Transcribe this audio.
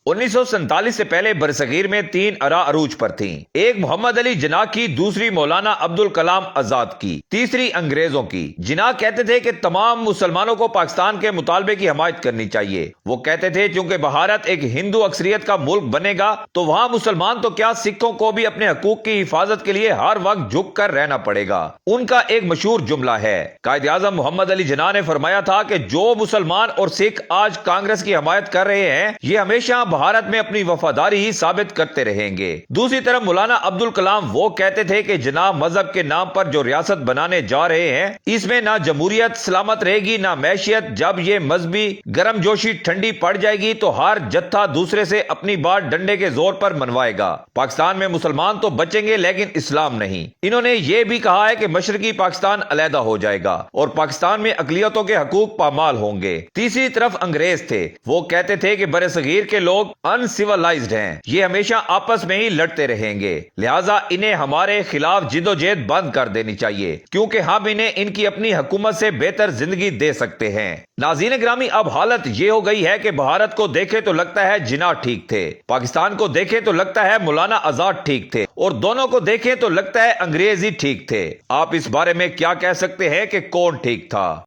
1947 سے پہلے برصغیر میں 3 آراء عروج پر تھیں۔ ایک محمد علی جناح کی، دوسری مولانا عبدالکلام آزاد کی، تیسری انگریزوں کی۔ جناح کہتے تھے کہ تمام مسلمانوں کو پاکستان کے مطالبے کی حمایت کرنی چاہیے۔ وہ کہتے تھے چونکہ بھارت ایک ہندو اکثریت کا ملک بنے گا تو وہاں مسلمان تو کیا سکھوں کو بھی اپنے حقوق کی حفاظت کے لیے ہر وقت جھک کر رہنا پڑے گا۔ ان کا ایک مشہور جملہ ہے، قائد اعظم محمد علی جناح نے فرمایا تھا کہ جو مسلمان اور سکھ آج کانگریس کی حمایت کر رہے ہیں یہ ہمیشہ بھارت میں اپنی وفاداری ہی ثابت کرتے رہیں گے۔ دوسری طرف مولانا عبدالکلام وہ کہتے تھے کہ جناح مذہب کے نام پر جو ریاست بنانے جا رہے ہیں اس میں نہ جمہوریت سلامت رہے گی نہ معیشت۔ جب یہ مذہبی گرم جوشی ٹھنڈی پڑ جائے گی تو ہر جتھا دوسرے سے اپنی بات ڈنڈے کے زور پر منوائے گا۔ پاکستان میں مسلمان تو بچیں گے لیکن اسلام نہیں۔ انہوں نے یہ بھی کہا ہے کہ مشرقی پاکستان علیحدہ ہو جائے گا اور پاکستان میں اقلیتوں کے حقوق پامال ہوں گے۔ تیسری طرف انگریز تھے، وہ کہتے تھے کہ برصغیر کے لوگ انسیولائزڈ ہیں، یہ ہمیشہ آپس میں ہی لڑتے رہیں گے، لہٰذا انہیں ہمارے خلاف جدوجہد بند کر دینی چاہیے کیونکہ ہم انہیں ان کی اپنی حکومت سے بہتر زندگی دے سکتے ہیں۔ ناظرین گرامی، اب حالت یہ ہو گئی ہے کہ بھارت کو دیکھے تو لگتا ہے جناح ٹھیک تھے، پاکستان کو دیکھے تو لگتا ہے مولانا آزاد ٹھیک تھے، اور دونوں کو دیکھیں تو لگتا ہے انگریز ہی ٹھیک تھے۔ آپ اس بارے میں کیا کہہ سکتے ہیں کہ کون ٹھیک تھا؟